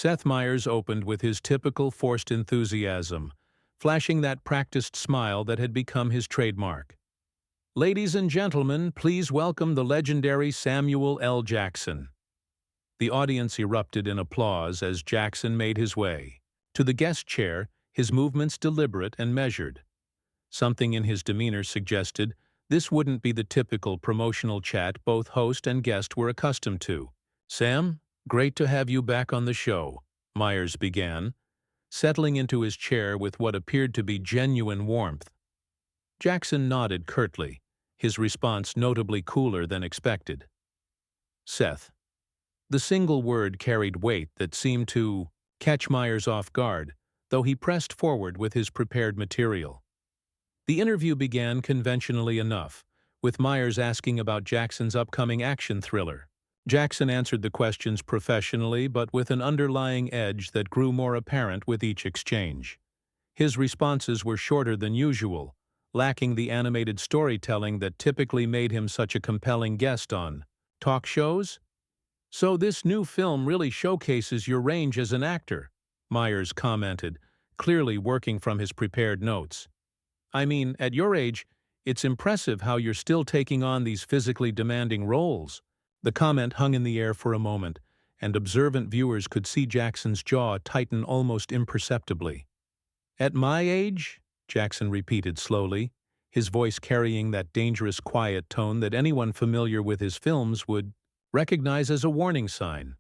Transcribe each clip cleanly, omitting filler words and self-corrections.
Seth Meyers opened with his typical forced enthusiasm, flashing that practiced smile that had become his trademark. "Ladies and gentlemen, please welcome the legendary Samuel L. Jackson." The audience erupted in applause as Jackson made his way to the guest chair, his movements deliberate and measured. Something in his demeanor suggested this wouldn't be the typical promotional chat both host and guest were accustomed to. "Sam, great to have you back on the show," Meyers began, settling into his chair with what appeared to be genuine warmth. Jackson nodded curtly, his response notably cooler than expected. "Seth." The single word carried weight that seemed to catch Meyers off guard, though he pressed forward with his prepared material. The interview began conventionally enough, with Meyers asking about Jackson's upcoming action thriller. Jackson answered the questions professionally but with an underlying edge that grew more apparent with each exchange. His responses were shorter than usual, lacking the animated storytelling that typically made him such a compelling guest on talk shows. "So this new film really showcases your range as an actor," Meyers commented, clearly working from his prepared notes. "I mean, at your age, it's impressive how you're still taking on these physically demanding roles." The comment hung in the air for a moment, and observant viewers could see Jackson's jaw tighten almost imperceptibly. "At my age?" Jackson repeated slowly, his voice carrying that dangerous quiet tone that anyone familiar with his films would recognize as a warning sign.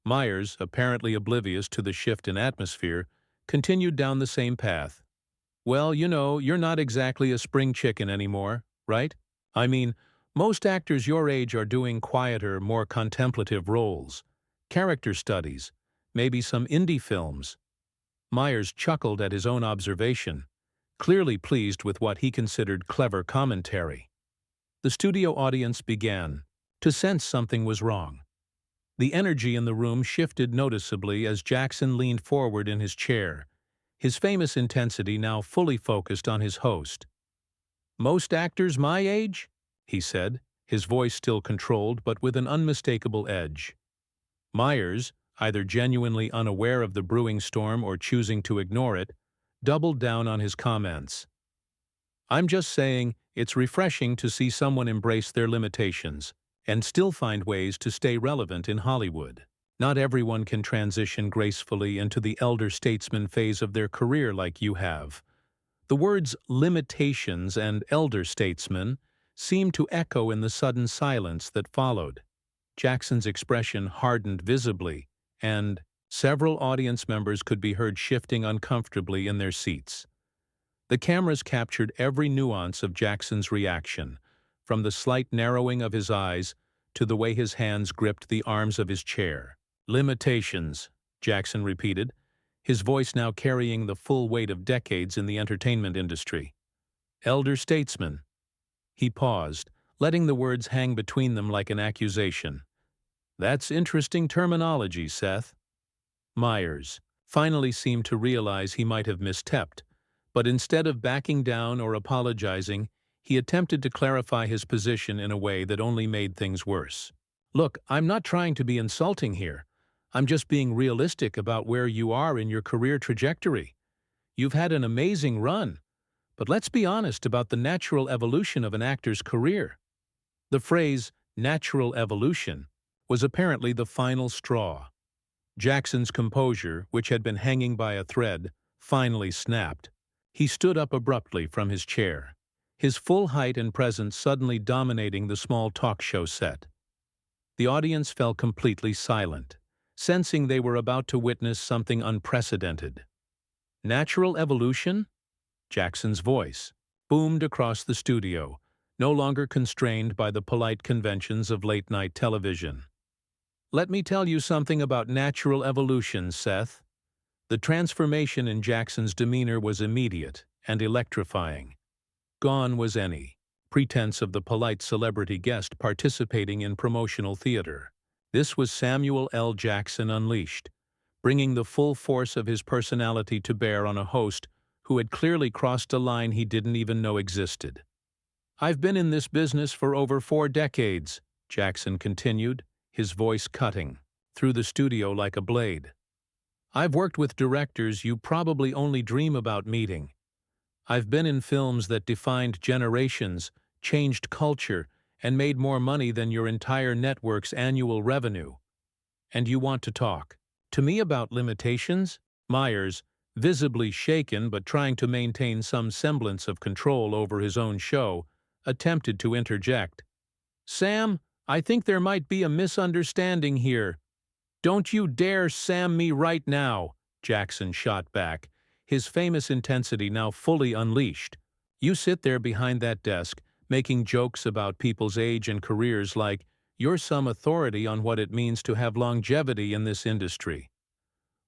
Meyers, apparently oblivious to the shift in atmosphere, continued down the same path. "Well, you know, you're not exactly a spring chicken anymore, right? I mean, most actors your age are doing quieter, more contemplative roles, character studies, maybe some indie films." Meyers chuckled at his own observation, clearly pleased with what he considered clever commentary. The studio audience began to sense something was wrong. The energy in the room shifted noticeably as Jackson leaned forward in his chair, his famous intensity now fully focused on his host. "Most actors my age?" he said, his voice still controlled but with an unmistakable edge. Meyers, either genuinely unaware of the brewing storm or choosing to ignore it, doubled down on his comments. "I'm just saying, it's refreshing to see someone embrace their limitations and still find ways to stay relevant in Hollywood. Not everyone can transition gracefully into the elder statesman phase of their career like you have." The words limitations and elder statesman seemed to echo in the sudden silence that followed. Jackson's expression hardened visibly, and several audience members could be heard shifting uncomfortably in their seats. The cameras captured every nuance of Jackson's reaction, from the slight narrowing of his eyes to the way his hands gripped the arms of his chair. "Limitations," Jackson repeated, his voice now carrying the full weight of decades in the entertainment industry. "Elder statesman." He paused, letting the words hang between them like an accusation. "That's interesting terminology, Seth." Meyers finally seemed to realize he might have misstepped, but instead of backing down or apologizing, he attempted to clarify his position in a way that only made things worse. "Look, I'm not trying to be insulting here. I'm just being realistic about where you are in your career trajectory. You've had an amazing run, but let's be honest about the natural evolution of an actor's career." The phrase, "natural evolution," was apparently the final straw. Jackson's composure, which had been hanging by a thread, finally snapped. He stood up abruptly from his chair, his full height and presence suddenly dominating the small talk show set. The audience fell completely silent, sensing they were about to witness something unprecedented. "Natural evolution?" Jackson's voice boomed across the studio, no longer constrained by the polite conventions of late-night television. "Let me tell you something about natural evolution, Seth." The transformation in Jackson's demeanor was immediate and electrifying. Gone was any pretense of the polite celebrity guest participating in promotional theater. This was Samuel L. Jackson unleashed, bringing the full force of his personality to bear on a host who had clearly crossed a line he didn't even know existed. "I've been in this business for over 4 decades, Jackson continued, his voice cutting through the studio like a blade. I've worked with directors you probably only dream about meeting. I've been in films that defined generations, changed culture, and made more money than your entire network's annual revenue. And you want to talk to me about limitations? Meyers, visibly shaken but trying to maintain some semblance of control over his own show, attempted to interject. Sam, I think there might be a misunderstanding here. Don't you dare Sam me right now, Jackson shot back, his famous intensity now fully unleashed. You sit there behind that desk, making jokes about people's age and careers like you're some authority on what it means to have longevity in this industry.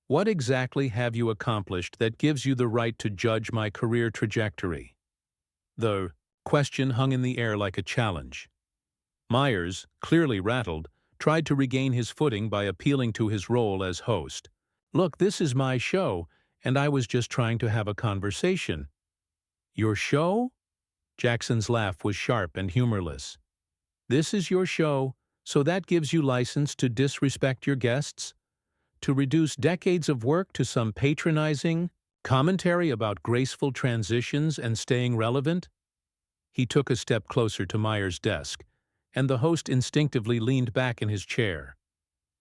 What exactly have you accomplished that gives you the right to judge my career trajectory? The question hung in the air like a challenge. Meyers, clearly rattled, tried to regain his footing by appealing to his role as host. Look, this is my show, and I was just trying to have a conversation. Your show? Jackson's laugh was sharp and humorless. This is your show, so that gives you license to disrespect your guests? To reduce decades of work to some patronizing commentary about graceful transitions and staying relevant? He took a step closer to Meyers' desk, and the host instinctively leaned back in his chair.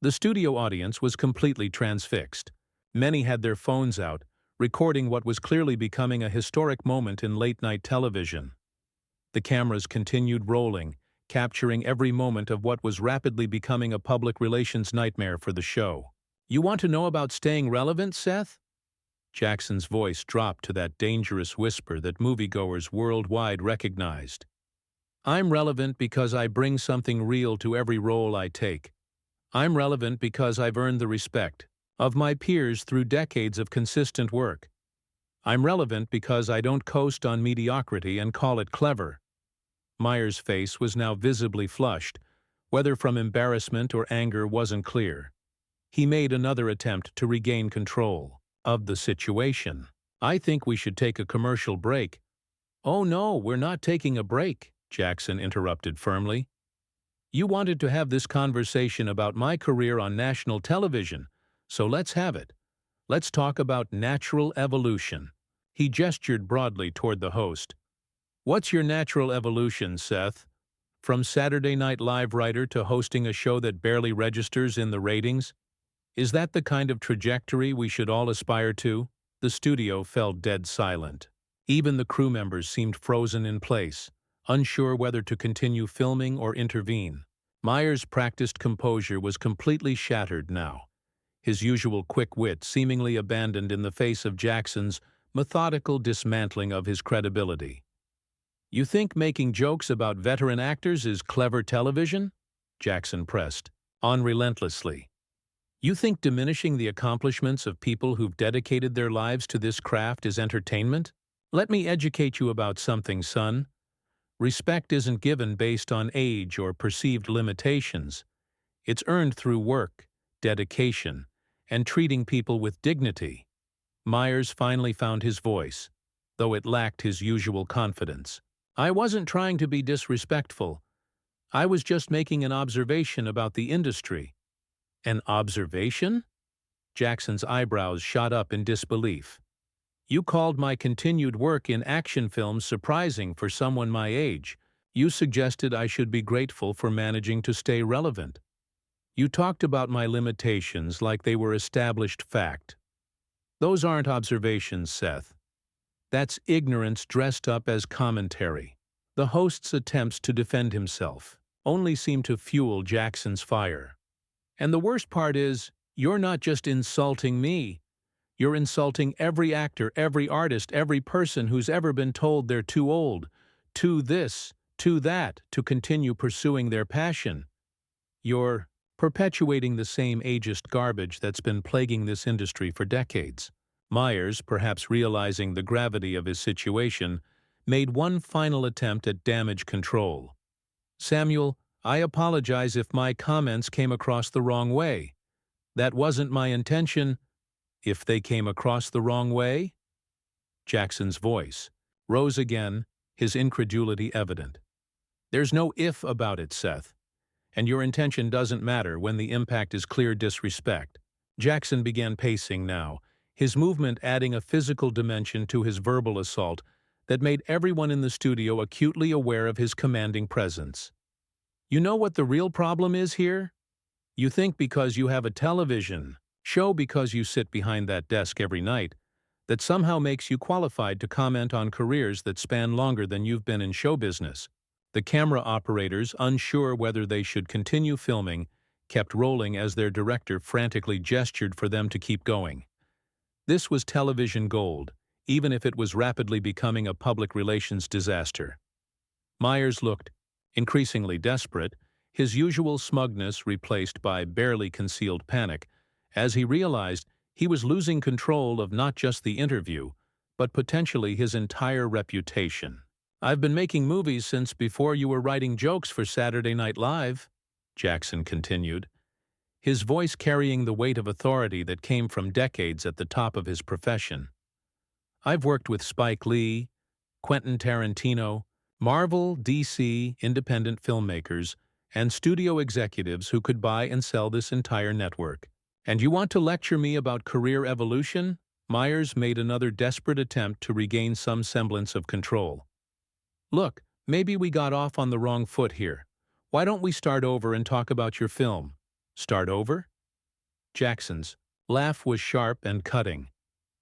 The studio audience was completely transfixed. Many had their phones out, recording what was clearly becoming a historic moment in late-night television. The cameras continued rolling, capturing every moment of what was rapidly becoming a public relations nightmare for the show. You want to know about staying relevant, Seth? Jackson's voice dropped to that dangerous whisper that moviegoers worldwide recognized. I'm relevant because I bring something real to every role I take. I'm relevant because I've earned the respect of my peers through decades of consistent work. I'm relevant because I don't coast on mediocrity and call it clever. Meyers' face was now visibly flushed, whether from embarrassment or anger wasn't clear. He made another attempt to regain control of the situation. I think we should take a commercial break. Oh no, we're not taking a break, Jackson interrupted firmly. You wanted to have this conversation about my career on national television, so let's have it. Let's talk about natural evolution. He gestured broadly toward the host. What's your natural evolution, Seth? From Saturday Night Live writer to hosting a show that barely registers in the ratings? Is that the kind of trajectory we should all aspire to? The studio fell dead silent. Even the crew members seemed frozen in place, unsure whether to continue filming or intervene. Meyers' practiced composure was completely shattered now, his usual quick wit seemingly abandoned in the face of Jackson's methodical dismantling of his credibility. You think making jokes about veteran actors is clever television? Jackson pressed on relentlessly. You think diminishing the accomplishments of people who've dedicated their lives to this craft is entertainment? Let me educate you about something, son. Respect isn't given based on age or perceived limitations. It's earned through work, dedication, and treating people with dignity. Meyers finally found his voice, though it lacked his usual confidence. I wasn't trying to be disrespectful. I was just making an observation about the industry. An observation? Jackson's eyebrows shot up in disbelief. You called my continued work in action films surprising for someone my age. You suggested I should be grateful for managing to stay relevant. You talked about my limitations like they were established fact. Those aren't observations, Seth. That's ignorance dressed up as commentary. The host's attempts to defend himself only seemed to fuel Jackson's fire. And the worst part is, you're not just insulting me. You're insulting every actor, every artist, every person who's ever been told they're too old, too this, too that, to continue pursuing their passion. You're perpetuating the same ageist garbage that's been plaguing this industry for decades. Meyers, perhaps realizing the gravity of his situation, made one final attempt at damage control. Samuel, I apologize if my comments came across the wrong way. That wasn't my intention. If they came across the wrong way? Jackson's voice rose again, his incredulity evident. There's no if about it, Seth. And your intention doesn't matter when the impact is clear disrespect. Jackson began pacing now, his movement adding a physical dimension to his verbal assault that made everyone in the studio acutely aware of his commanding presence. You know what the real problem is here? You think because you have a television show, because you sit behind that desk every night, that somehow makes you qualified to comment on careers that span longer than you've been in show business. The camera operators, unsure whether they should continue filming, kept rolling as their director frantically gestured for them to keep going. This was television gold, even if it was rapidly becoming a public relations disaster. Meyers looked increasingly desperate, his usual smugness replaced by barely concealed panic, as he realized he was losing control of not just the interview, but potentially his entire reputation. "I've been making movies since before you were writing jokes for Saturday Night Live," Jackson continued, his voice carrying the weight of authority that came from decades at the top of his profession. "I've worked with Spike Lee, Quentin Tarantino, Marvel, DC, independent filmmakers, and studio executives who could buy and sell this entire network. And you want to lecture me about career evolution?" Meyers made another desperate attempt to regain some semblance of control. "Look, maybe we got off on the wrong foot here. Why don't we start over and talk about your film?" "Start over?" Jackson's laugh was sharp and cutting.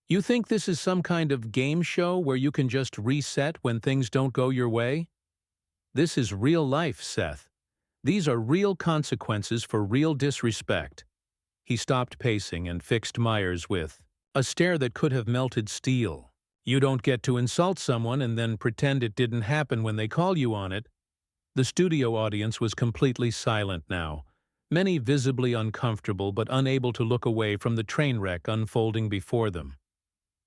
"You think this is some kind of game show where you can just reset when things don't go your way? This is real life, Seth. These are real consequences for real disrespect." He stopped pacing and fixed Meyers with a stare that could have melted steel. "You don't get to insult someone and then pretend it didn't happen when they call you on it." The studio audience was completely silent now, many visibly uncomfortable but unable to look away from the train wreck unfolding before them.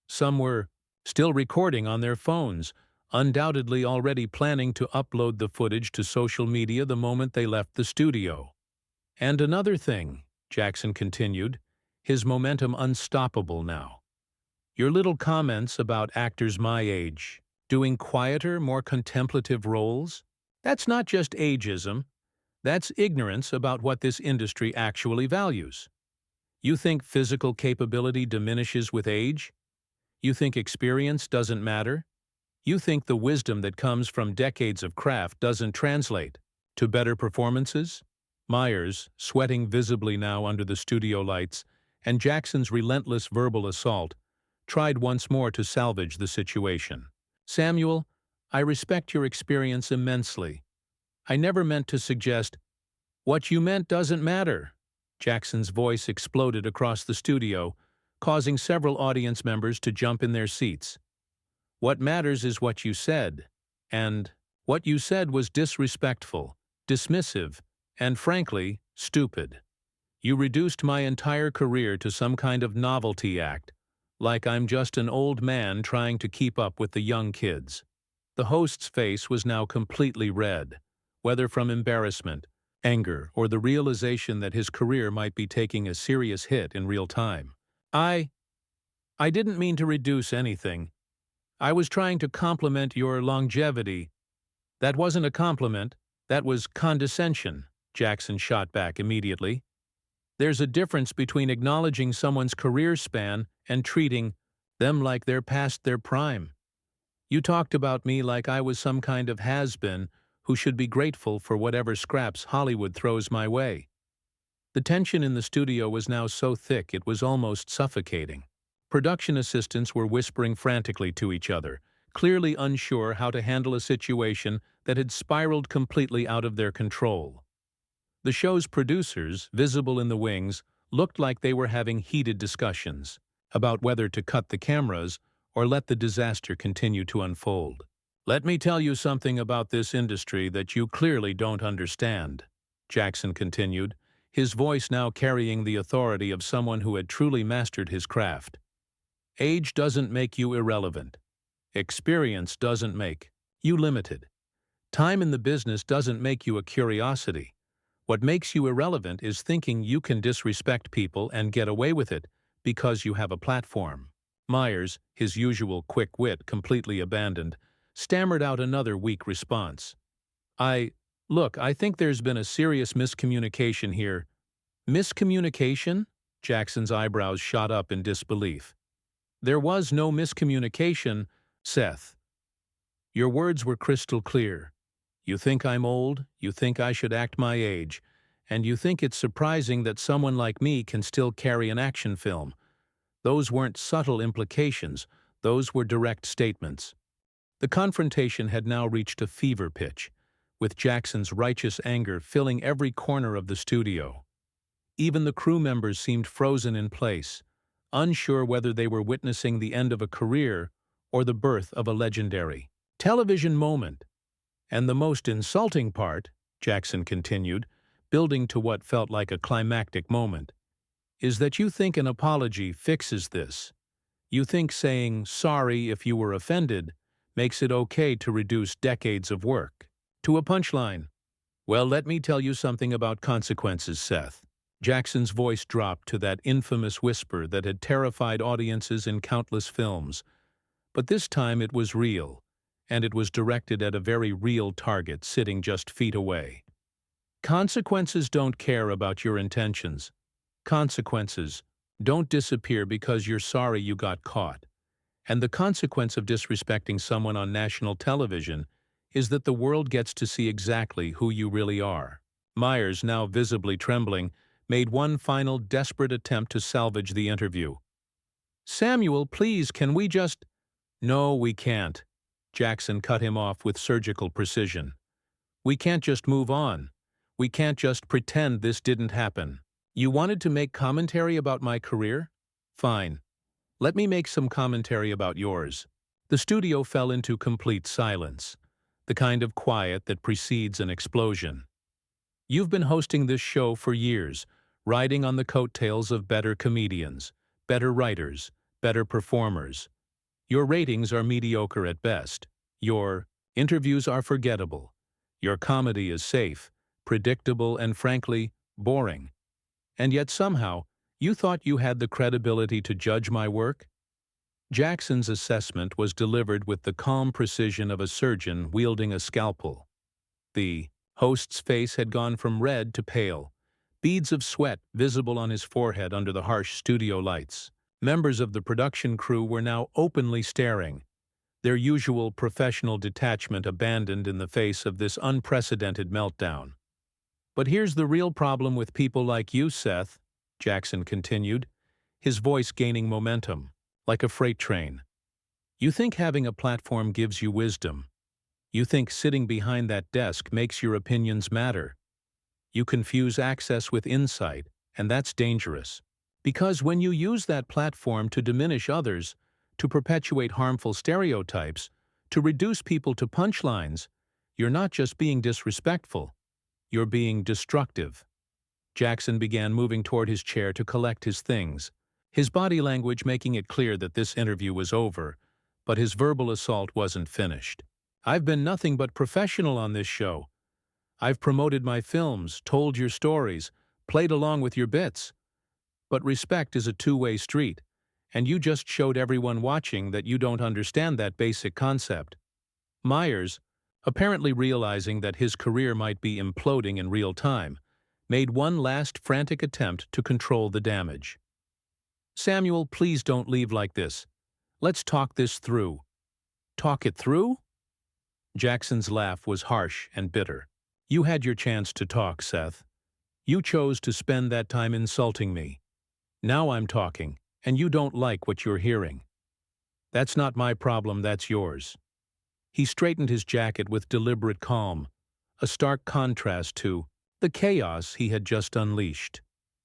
Some were still recording on their phones, undoubtedly already planning to upload the footage to social media the moment they left the studio. "And another thing," Jackson continued, his momentum unstoppable now. "Your little comments about actors my age, doing quieter, more contemplative roles, that's not just ageism, that's ignorance about what this industry actually values. You think physical capability diminishes with age? You think experience doesn't matter? You think the wisdom that comes from decades of craft doesn't translate to better performances?" Meyers, sweating visibly now under the studio lights, and Jackson's relentless verbal assault, tried once more to salvage the situation. "Samuel, I respect your experience immensely. I never meant to suggest—" "What you meant doesn't matter." Jackson's voice exploded across the studio, causing several audience members to jump in their seats. "What matters is what you said. And what you said was disrespectful, dismissive, and frankly, stupid. You reduced my entire career to some kind of novelty act, like I'm just an old man trying to keep up with the young kids." The host's face was now completely red, whether from embarrassment, anger, or the realization that his career might be taking a serious hit in real time. I didn't mean to reduce anything. I was trying to compliment your longevity." "That wasn't a compliment, that was condescension," Jackson shot back immediately. "There's a difference between acknowledging someone's career span and treating them like they're past their prime. You talked about me like I was some kind of has-been who should be grateful for whatever scraps Hollywood throws my way." The tension in the studio was now so thick it was almost suffocating. Production assistants were whispering frantically to each other, clearly unsure how to handle a situation that had spiraled completely out of their control. The show's producers, visible in the wings, looked like they were having heated discussions about whether to cut the cameras or let the disaster continue to unfold. "Let me tell you something about this industry that you clearly don't understand," Jackson continued, his voice now carrying the authority of someone who had truly mastered his craft. "Age doesn't make you irrelevant. Experience doesn't make you limited. Time in the business doesn't make you a curiosity. What makes you irrelevant is thinking you can disrespect people and get away with it because you have a platform." Meyers, his usual quick wit completely abandoned, stammered out another weak response. Look, I think there's been a serious miscommunication here." "Miscommunication?" Jackson's eyebrows shot up in disbelief. There was no miscommunication, Seth. Your words were crystal clear. You think I'm old, you think I should act my age, and you think it's surprising that someone like me can still carry an action film. Those weren't subtle implications, those were direct statements. The confrontation had now reached a fever pitch, with Jackson's righteous anger filling every corner of the studio. Even the crew members seemed frozen in place, unsure whether they were witnessing the end of a career or the birth of a legendary television moment. And the most insulting part, Jackson continued, building to what felt like a climactic moment, is that you think an apology fixes this. You think saying sorry if you were offended makes it okay to reduce decades of work to a punchline. Well, let me tell you something about consequences, Seth. Jackson's voice dropped to that infamous whisper that had terrified audiences in countless films. But this time it was real, and it was directed at a very real target sitting just feet away. Consequences don't care about your intentions. Consequences don't disappear because you're sorry you got caught. And the consequence of disrespecting someone on national television is that the world gets to see exactly who you really are. Meyers, now visibly trembling, made one final desperate attempt to salvage the interview. Samuel, please, can we just— No, we can't. Jackson cut him off with surgical precision. We can't just move on. We can't just pretend this didn't happen. You wanted to make commentary about my career? Fine. Let me make some commentary about yours. The studio fell into complete silence, the kind of quiet that precedes an explosion. You've been hosting this show for years, riding on the coattails of better comedians, better writers, better performers. Your ratings are mediocre at best. Your interviews are forgettable. Your comedy is safe, predictable, and frankly, boring. And yet somehow, you thought you had the credibility to judge my work? Jackson's assessment was delivered with the calm precision of a surgeon wielding a scalpel. The host's face had gone from red to pale, beads of sweat visible on his forehead under the harsh studio lights. Members of the production crew were now openly staring, their usual professional detachment abandoned in the face of this unprecedented meltdown. But here's the real problem with people like you, Seth, Jackson continued, his voice gaining momentum, like a freight train. You think having a platform gives you wisdom. You think sitting behind that desk makes your opinions matter. You confuse access with insight, and that's dangerous. Because when you use that platform to diminish others, to perpetuate harmful stereotypes, to reduce people to punchlines, you're not just being disrespectful, you're being destructive. Jackson began moving toward his chair to collect his things, his body language making it clear that this interview was over, but his verbal assault wasn't finished. I've been nothing but professional on this show. I've promoted my films, told your stories, played along with your bits. But respect is a two-way street, and you just showed everyone watching that you don't understand that basic concept. Meyers, apparently realizing that his career might be imploding in real time, made one last frantic attempt to control the damage. Samuel, please don't leave like this. Let's talk this through. Talk it through? Jackson's laugh was harsh and bitter. You had your chance to talk, Seth. You chose to spend that time insulting me. Now I'm talking, and you don't like what you're hearing. That's not my problem, that's yours. He straightened his jacket with deliberate calm, a stark contrast to the chaos he had just unleashed.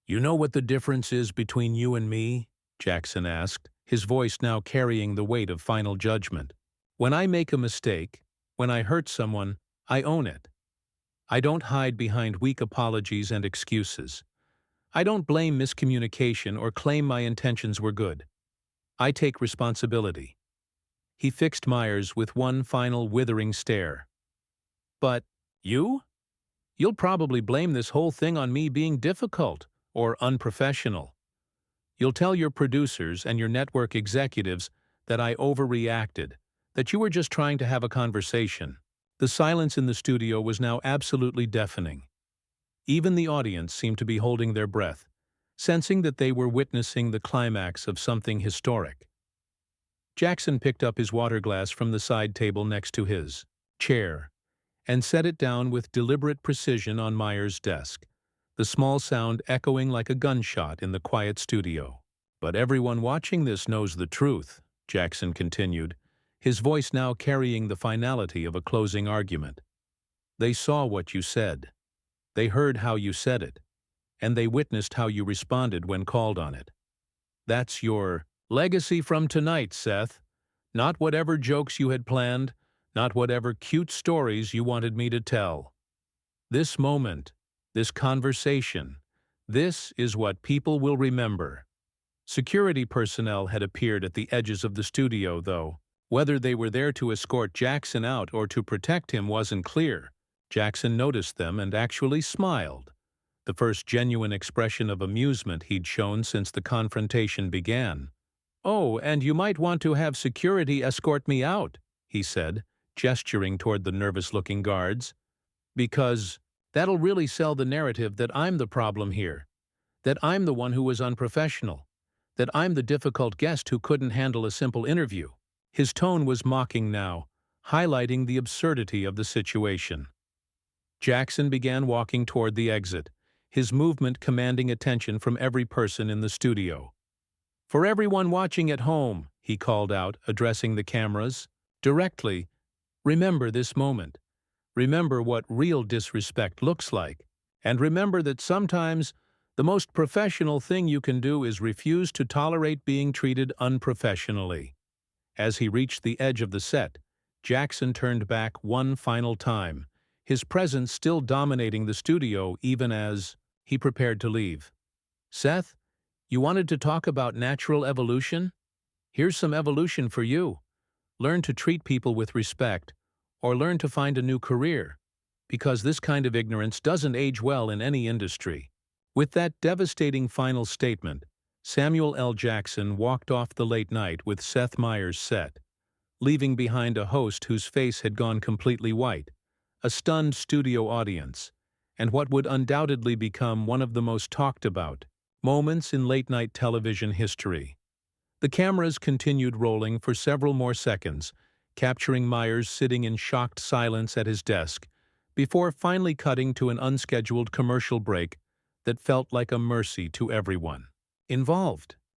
You know what the difference is between you and me? Jackson asked, his voice now carrying the weight of final judgment. When I make a mistake, when I hurt someone, I own it. I don't hide behind weak apologies and excuses. I don't blame miscommunication or claim my intentions were good. I take responsibility. He fixed Meyers with one final withering stare. But you? You'll probably blame this whole thing on me being difficult or unprofessional. You'll tell your producers and your network executives that I overreacted, that you were just trying to have a conversation. The silence in the studio was now absolutely deafening. Even the audience seemed to be holding their breath, sensing that they were witnessing the climax of something historic. Jackson picked up his water glass from the side table next to his chair and set it down with deliberate precision on Meyers' desk, the small sound echoing like a gunshot in the quiet studio. "But everyone watching this knows the truth," Jackson continued, his voice now carrying the finality of a closing argument. "They saw what you said. They heard how you said it, and they witnessed how you responded when called on it. That's your legacy from tonight, Seth. Not whatever jokes you had planned, not whatever cute stories you wanted me to tell. This moment, this conversation, this is what people will remember." Security personnel had appeared at the edges of the studio, though. Whether they were there to escort Jackson out or to protect him wasn't clear. Jackson noticed them and actually smiled, the first genuine expression of amusement he'd shown since the confrontation began. "Oh, and you might want to have security escort me out," he said, gesturing toward the nervous-looking guards, "because that'll really sell the narrative that I'm the problem here, that I'm the one who was unprofessional, that I'm the difficult guest who couldn't handle a simple interview." His tone was mocking now, highlighting the absurdity of the situation. Jackson began walking toward the exit, his movement commanding attention from every person in the studio. "For everyone watching at home," he called out, addressing the cameras directly, "remember this moment. Remember what real disrespect looks like. And remember that sometimes the most professional thing you can do is refuse to tolerate being treated unprofessionally." As he reached the edge of the set, Jackson turned back one final time, his presence still dominating the studio even as he prepared to leave. "Seth, you wanted to talk about natural evolution? Here's some evolution for you. Learn to treat people with respect, or learn to find a new career, because this kind of ignorance doesn't age well in any industry." With that devastating final statement, Samuel L. Jackson walked off the late night with Seth Meyers' set, leaving behind a host whose face had gone completely white, a stunned studio audience, and what would undoubtedly become one of the most talked about moments in late-night television history. The cameras continued rolling for several more seconds, capturing Meyers sitting in shocked silence at his desk, before finally cutting to an unscheduled commercial break that felt like a mercy to everyone involved.